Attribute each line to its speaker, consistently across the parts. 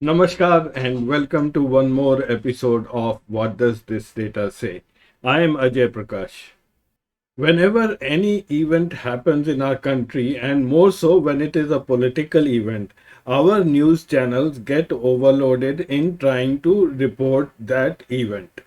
Speaker 1: Namaskar and welcome to one more episode of What Does This Data Say? I am Ajay Prakash. Whenever any event happens in our country, and more so when it is a political event, our news channels get overloaded in trying to report that event.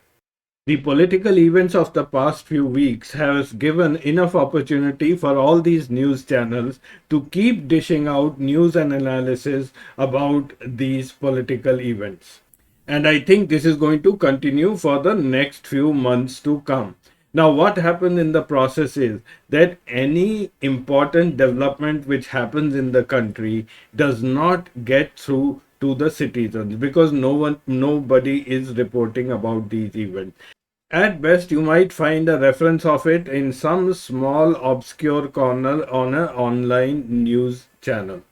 Speaker 1: The political events of the past few weeks has given enough opportunity for all these news channels to keep dishing out news and analysis about these political events. And I think this is going to continue for the next few months to come. Now, what happens in the process is that any important development which happens in the country does not get through to the citizens because nobody is reporting about these events. At best, you might find a reference of it in some small obscure corner on an online news channel.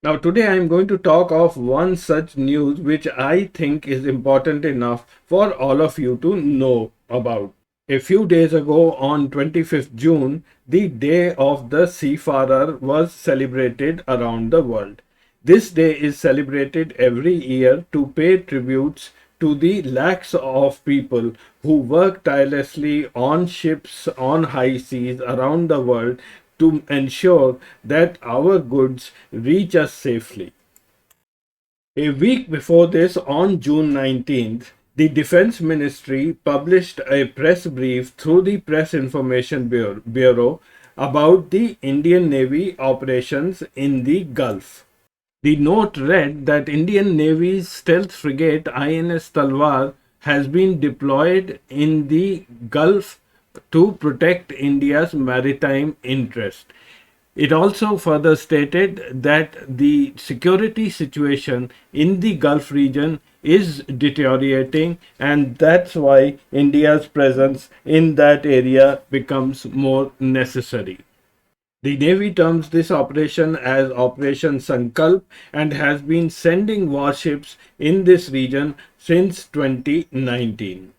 Speaker 1: Now, today I am going to talk of one such news which I think is important enough for all of you to know about. A few days ago, on 25th June, the Day of the Seafarer was celebrated around the world. This day is celebrated every year to pay tributes to the lakhs of people who work tirelessly on ships on high seas around the world to ensure that our goods reach us safely. A week before this, on June 19th, the Defense Ministry published a press brief through the Press Information Bureau about the Indian Navy operations in the Gulf. The note read that Indian Navy's stealth frigate INS Talwar has been deployed in the Gulf to protect India's maritime interest. It also further stated that the security situation in the Gulf region is deteriorating, and that's why India's presence in that area becomes more necessary. The Navy terms this operation as Operation Sankalp and has been sending warships in this region since 2019.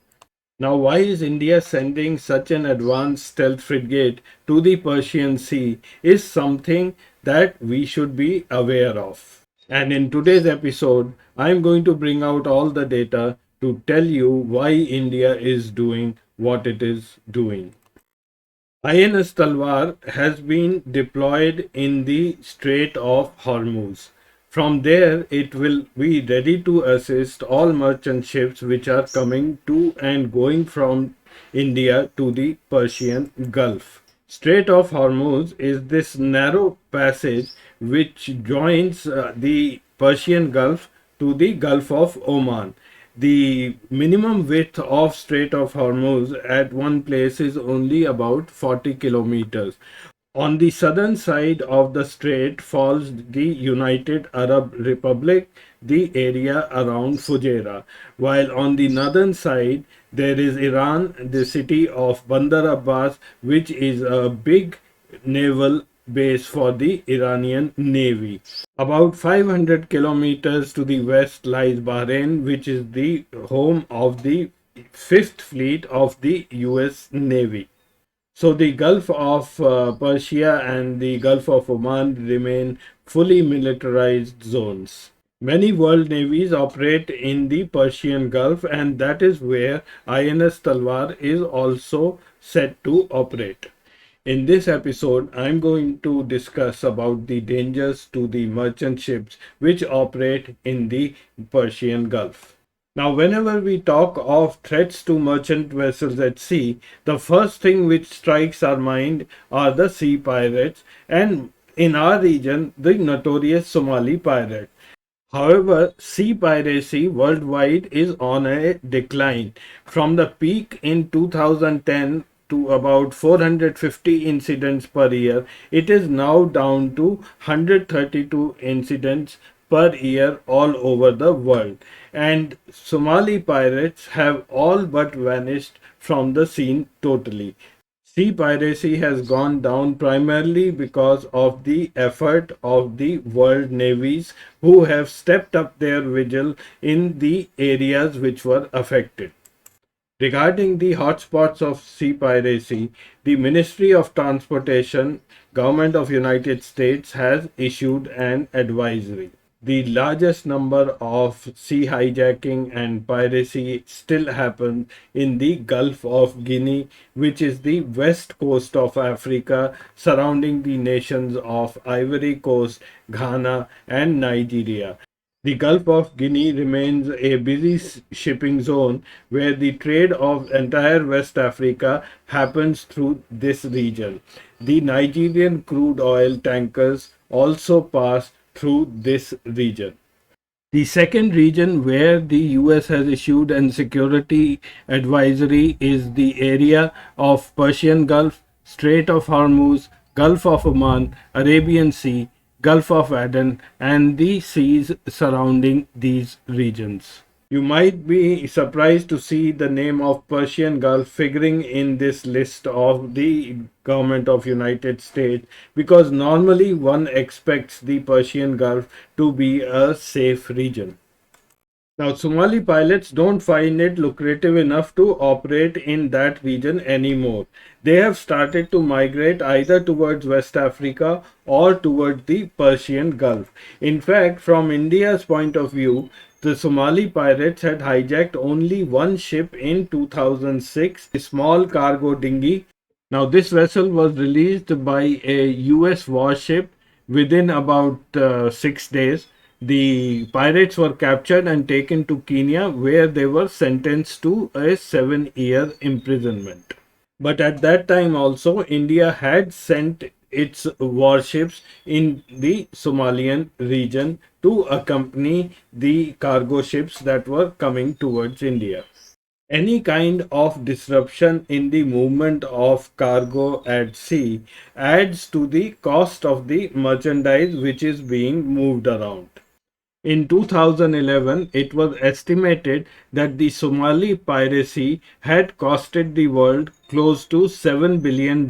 Speaker 1: Now, why is India sending such an advanced stealth frigate to the Persian Sea is something that we should be aware of. And in today's episode, I'm going to bring out all the data to tell you why India is doing what it is doing. INS Talwar has been deployed in the Strait of Hormuz. From there, it will be ready to assist all merchant ships which are coming to and going from India to the Persian Gulf. Strait of Hormuz is this narrow passage which joins the Persian Gulf to the Gulf of Oman. The minimum width of Strait of Hormuz at one place is only about 40 kilometers. On the southern side of the strait falls the United Arab Republic, the area around Fujairah, while on the northern side there is Iran, the city of Bandar Abbas, which is a big naval base for the Iranian Navy. About 500 kilometers to the west lies Bahrain, which is the home of the Fifth Fleet of the US Navy. So the Gulf of Persia and the Gulf of Oman remain fully militarized zones. Many world navies operate in the Persian Gulf, and that is where INS Talwar is also set to operate. In this episode, I'm going to discuss about the dangers to the merchant ships which operate in the Persian Gulf. Now, whenever we talk of threats to merchant vessels at sea, the first thing which strikes our mind are the sea pirates, and in our region, the notorious Somali pirate. However, sea piracy worldwide is on a decline. From the peak in 2010 to about 450 incidents per year, it is now down to 132 incidents per year all over the world. And Somali pirates have all but vanished from the scene totally. Sea piracy has gone down primarily because of the effort of the world navies who have stepped up their vigil in the areas which were affected. Regarding the hotspots of sea piracy, the Ministry of Transportation, Government of United States has issued an advisory. the largest number of sea hijacking and piracy still happen in the Gulf of Guinea, which is the west coast of Africa, surrounding the nations of Ivory Coast, Ghana, and Nigeria. The Gulf of Guinea remains a busy shipping zone where the trade of entire West Africa happens through this region. The Nigerian crude oil tankers also pass through this region. The second region where the US has issued an security advisory is the area of Persian Gulf, Strait of Hormuz, Gulf of Oman, Arabian Sea, Gulf of Aden, and the seas surrounding these regions. You might be surprised to see the name of Persian Gulf figuring in this list of the government of United States, because normally one expects the Persian Gulf to be a safe region. Now, Somali pilots don't find it lucrative enough to operate in that region anymore. They have started to migrate either towards West Africa or towards the Persian Gulf. In fact, from India's point of view, the Somali pirates had hijacked only one ship in 2006, a small cargo dinghy. Now, this vessel was released by a US warship within about 6 days. The pirates were captured and taken to Kenya, where they were sentenced to a 7 year imprisonment. But at that time, also, India had sent its warships in the Somalian region to accompany the cargo ships that were coming towards India. Any kind of disruption in the movement of cargo at sea adds to the cost of the merchandise which is being moved around. In 2011, it was estimated that the Somali piracy had costed the world close to $7 billion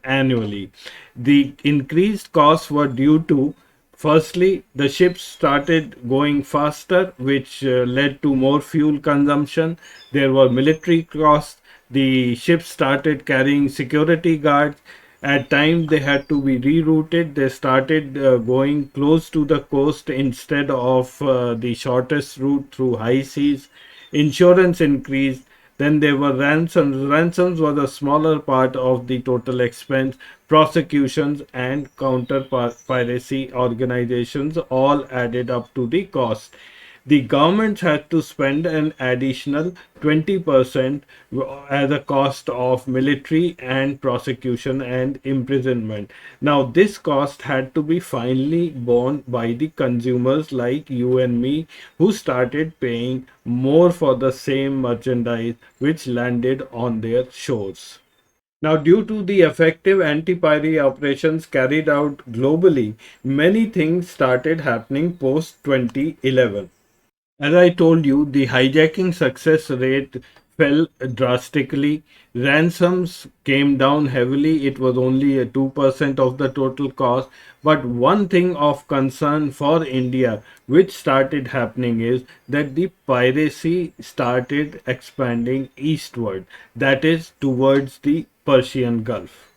Speaker 1: annually. The increased costs were due to, firstly, the ships started going faster, which led to more fuel consumption. There were military costs. The ships started carrying security guards. At times they had to be rerouted. They started going close to the coast instead of the shortest route through high seas. Insurance increased. Then there were ransoms. Ransoms was a smaller part of the total expense. Prosecutions and counter piracy organizations all added up to the cost. The government had to spend an additional 20% as a cost of military and prosecution and imprisonment. Now, this cost had to be finally borne by the consumers like you and me, who started paying more for the same merchandise which landed on their shores. Now, due to the effective anti-piracy operations carried out globally, many things started happening post 2011. As I told you, the hijacking success rate fell drastically. Ransoms came down heavily. It was only a 2% of the total cost. But one thing of concern for India, which started happening, is that the piracy started expanding eastward, that is, towards the Persian Gulf.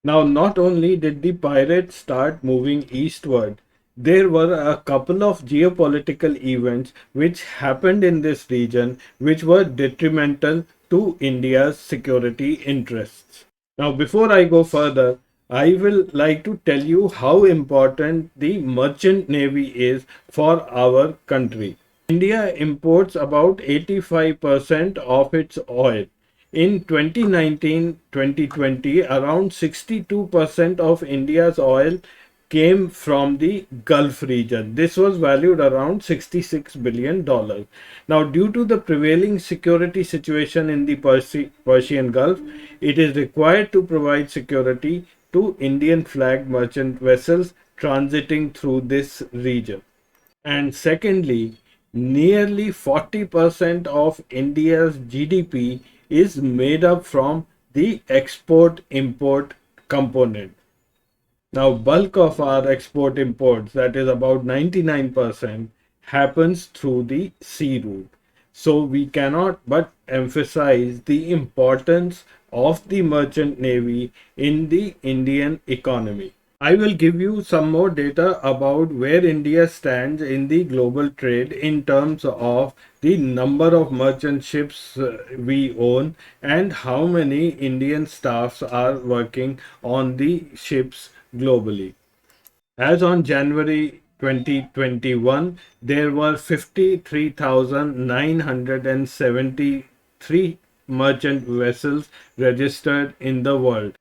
Speaker 1: Now, not only did the pirates start moving eastward, there were a couple of geopolitical events which happened in this region which were detrimental to India's security interests. Now, before I go further, I will like to tell you how important the merchant navy is for our country. India imports about 85% of its oil. In 2019-2020, around 62% of India's oil came from the Gulf region. This was valued around $66 billion. Now, due to the prevailing security situation in the Persian Gulf, it is required to provide security to Indian flagged merchant vessels transiting through this region. And secondly, nearly 40% of India's GDP is made up from the export import component. Now, bulk of our export imports, that is about 99%, happens through the sea route. So we cannot but emphasize the importance of the merchant navy in the Indian economy. I will give you some more data about where India stands in the global trade in terms of the number of merchant ships we own and how many Indian staffs are working on the ships globally. As on January 2021, there were 53,973 merchant vessels registered in the world.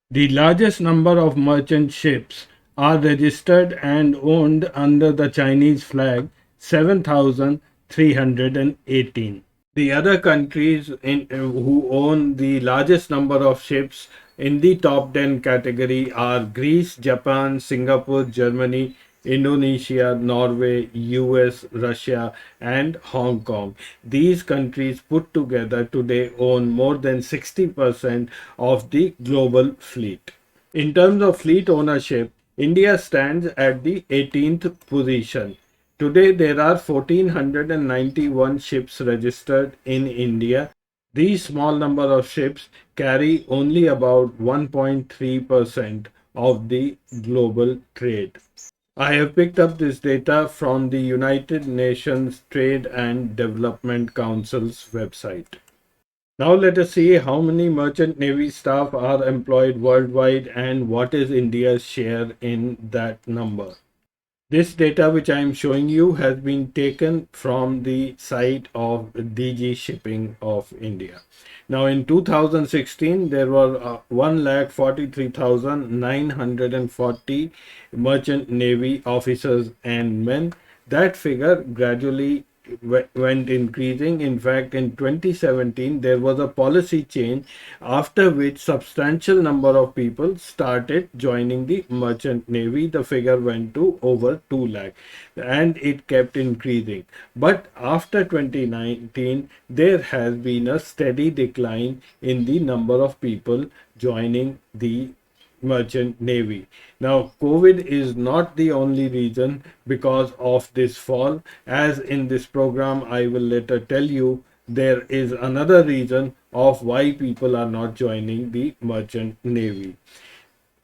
Speaker 1: The largest number of merchant ships are registered and owned under the Chinese flag, 7,318. The other countries who own the largest number of ships in the top 10 category are Greece, Japan, Singapore, Germany, Indonesia, Norway, US, Russia, and Hong Kong. These countries put together today own more than 60% of the global fleet. In terms of fleet ownership, India stands at the 18th position. Today, there are 1,491 ships registered in India. These small number of ships carry only about 1.3% of the global trade. I have picked up this data from the United Nations Trade and Development Council's website. Now let us see how many merchant navy staff are employed worldwide and what is India's share in that number. This data which I am showing you has been taken from the site of DG Shipping of India. Now in 2016 there were 1,43,940 merchant navy officers and men. That figure gradually went increasing. In fact, in 2017 there was a policy change after which substantial number of people started joining the merchant navy. The figure went to over 2 lakh and it kept increasing. But after 2019 there has been a steady decline in the number of people joining the merchant navy. Now, COVID is not the only reason because of this fall. As in this program, I will later tell you, there is another reason of why people are not joining the merchant navy.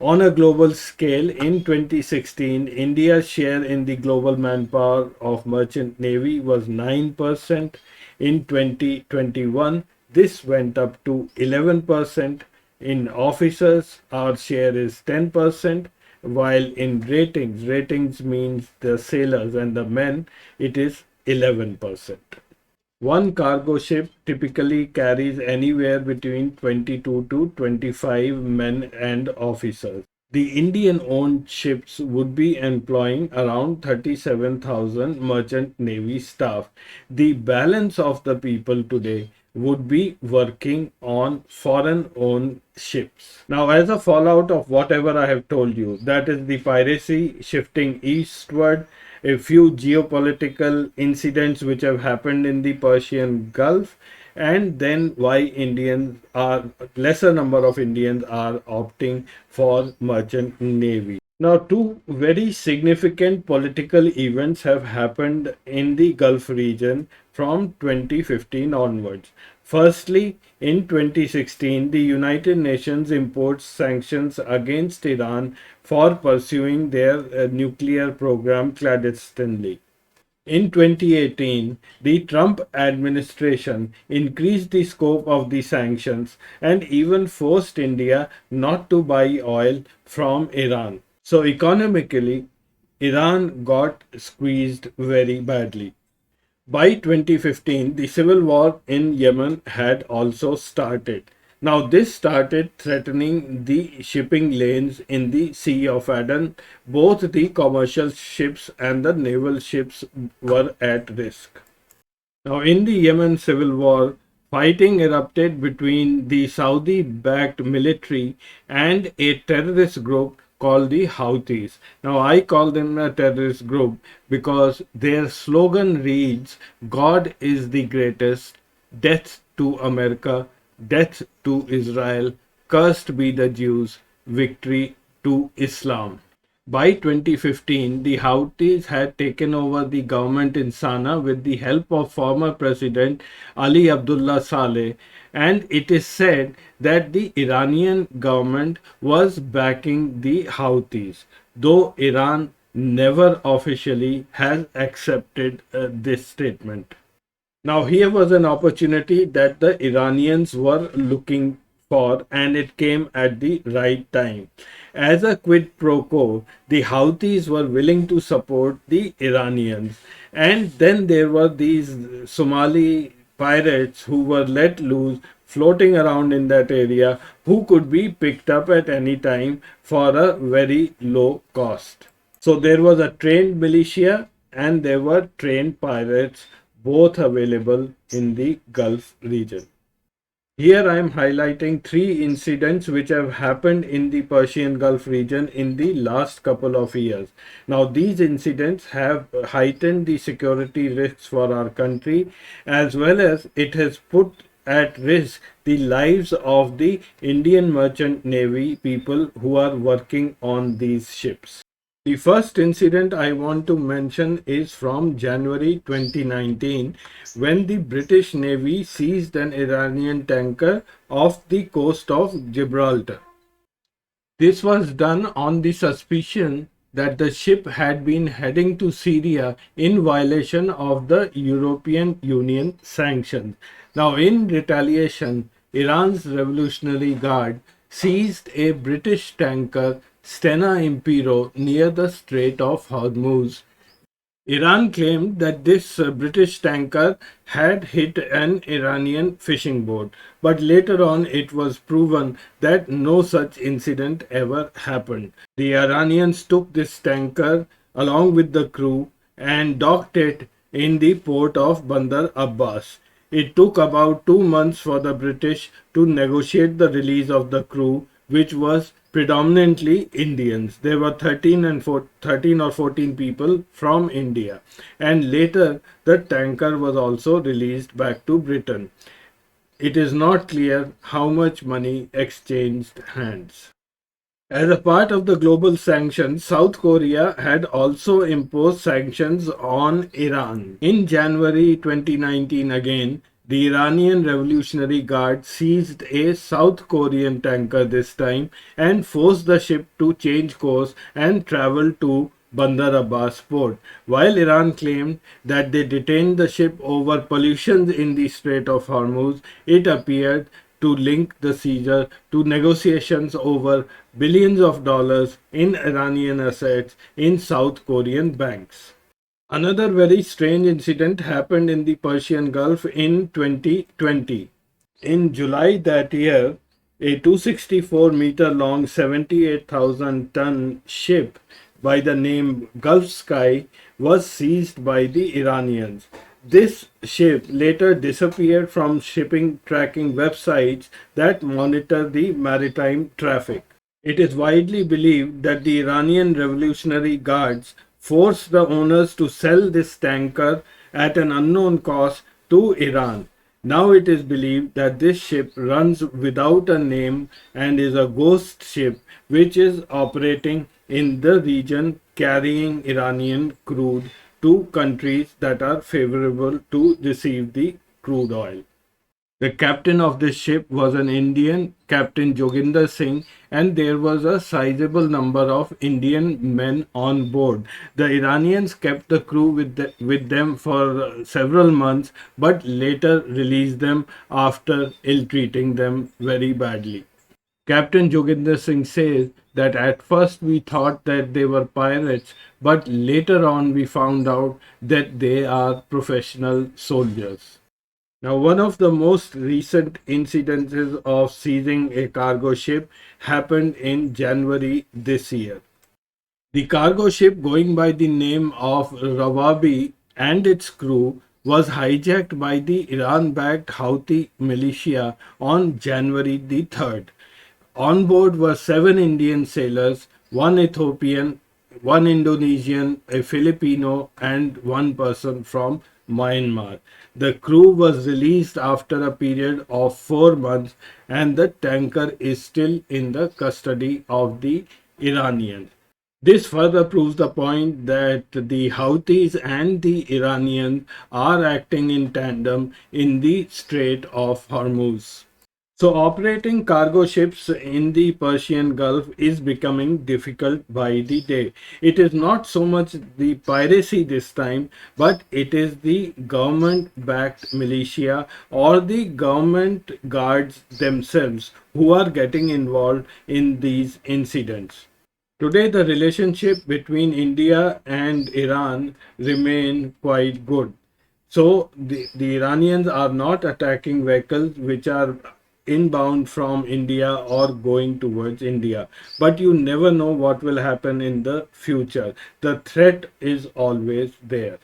Speaker 1: On a global scale, in 2016, India's share in the global manpower of merchant navy was 9%. In 2021, this went up to 11%. In officers, our share is 10%, while in ratings means the sailors and the men, it is 11%. One cargo ship typically carries anywhere between 22 to 25 men and officers. The Indian owned ships would be employing around 37,000 merchant navy staff. The balance of the people today would be working on foreign owned ships. Now, as a fallout of whatever I have told you, that is the piracy shifting eastward, a few geopolitical incidents which have happened in the Persian Gulf, and then why lesser number of Indians are opting for merchant navy. Now, two very significant political events have happened in the Gulf region from 2015 onwards. Firstly, in 2016, the United Nations imposed sanctions against Iran for pursuing their nuclear program clandestinely. In 2018, the Trump administration increased the scope of the sanctions and even forced India not to buy oil from Iran. So, economically, Iran got squeezed very badly. By 2015, the civil war in Yemen had also started. Now, this started threatening the shipping lanes in the Sea of Aden. Both the commercial ships and the naval ships were at risk. Now, in the Yemen civil war, fighting erupted between the Saudi-backed military and a terrorist group called the Houthis. Now, I call them a terrorist group because their slogan reads, "God is the greatest, death to America, death to Israel, cursed be the Jews, victory to Islam." By 2015, the Houthis had taken over the government in Sana'a with the help of former President Ali Abdullah Saleh. and it is said that the Iranian government was backing the Houthis, though Iran never officially has accepted this statement. Now, here was an opportunity that the Iranians were looking for, and it came at the right time. As a quid pro quo, the Houthis were willing to support the Iranians, and then there were these Somali pirates who were let loose floating around in that area who could be picked up at any time for a very low cost. So there was a trained militia and there were trained pirates, both available in the Gulf region. Here I am highlighting three incidents which have happened in the Persian Gulf region in the last couple of years. Now, these incidents have heightened the security risks for our country, as well as it has put at risk the lives of the Indian Merchant Navy people who are working on these ships. The first incident I want to mention is from January 2019 when the British Navy seized an Iranian tanker off the coast of Gibraltar. This was done on the suspicion that the ship had been heading to Syria in violation of the European Union sanctions. Now, in retaliation, Iran's Revolutionary Guard seized a British tanker, Stena Impero, near the Strait of Hormuz. Iran claimed that this British tanker had hit an Iranian fishing boat, but later on it was proven that no such incident ever happened. The Iranians took this tanker along with the crew and docked it in the port of Bandar Abbas. It took about 2 months for the British to negotiate the release of the crew, which was predominantly Indians. There were 13 or 14 people from India. And later, the tanker was also released back to Britain. It is not clear how much money exchanged hands. As a part of the global sanctions, South Korea had also imposed sanctions on Iran. In January 2019 again, the Iranian Revolutionary Guard seized a South Korean tanker this time and forced the ship to change course and travel to Bandar Abbas port. While Iran claimed that they detained the ship over pollution in the Strait of Hormuz, it appeared to link the seizure to negotiations over billions of dollars in Iranian assets in South Korean banks. Another very strange incident happened in the Persian Gulf in 2020. In July that year, a 264-meter long 78,000 ton ship by the name Gulf Sky was seized by the Iranians. This ship later disappeared from shipping tracking websites that monitor the maritime traffic. It is widely believed that the Iranian Revolutionary Guards forced the owners to sell this tanker at an unknown cost to Iran. Now it is believed that this ship runs without a name and is a ghost ship which is operating in the region carrying Iranian crude to countries that are favorable to receive the crude oil. The captain of this ship was an Indian, Captain Joginder Singh, and there was a sizable number of Indian men on board. The Iranians kept the crew with them for several months, but later released them after ill-treating them very badly. Captain Joginder Singh says that at first we thought that they were pirates, but later on we found out that they are professional soldiers. Now, one of the most recent incidences of seizing a cargo ship happened in January this year. The cargo ship going by the name of Rawabi and its crew was hijacked by the Iran-backed Houthi militia on January the 3rd. On board were 7 Indian sailors, 1 Ethiopian, 1 Indonesian, a Filipino, and 1 person from Myanmar. The crew was released after a period of 4 months, and the tanker is still in the custody of the Iranians. This further proves the point that the Houthis and the Iranians are acting in tandem in the Strait of Hormuz. So, operating cargo ships in the Persian Gulf is becoming difficult by the day. It is not so much the piracy this time, but it is the government backed militia or the government guards themselves who are getting involved in these incidents. Today, the relationship between India and Iran remain quite good. So the Iranians are not attacking vessels which are inbound from India or going towards India. But you never know what will happen in the future. The threat is always there.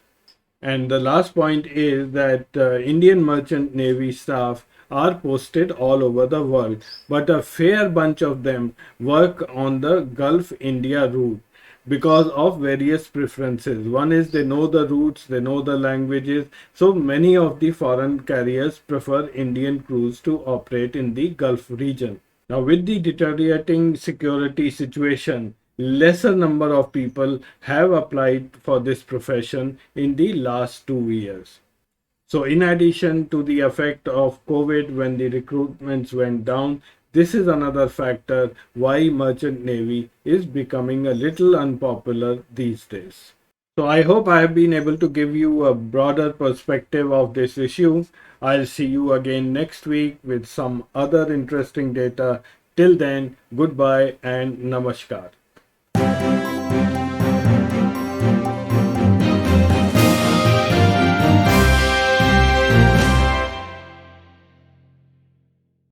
Speaker 1: And the last point is that Indian Merchant Navy staff are posted all over the world, but a fair bunch of them work on the Gulf India route because of various preferences. One is they know the routes, they know the languages, so many of the foreign carriers prefer Indian crews to operate in the Gulf region. Now, with the deteriorating security situation, lesser number of people have applied for this profession in the last 2 years. So, in addition to the effect of COVID when the recruitments went down, this is another factor why merchant navy is becoming a little unpopular these days. So I hope I have been able to give you a broader perspective of this issue. I'll see you again next week with some other interesting data. Till then, goodbye and namaskar.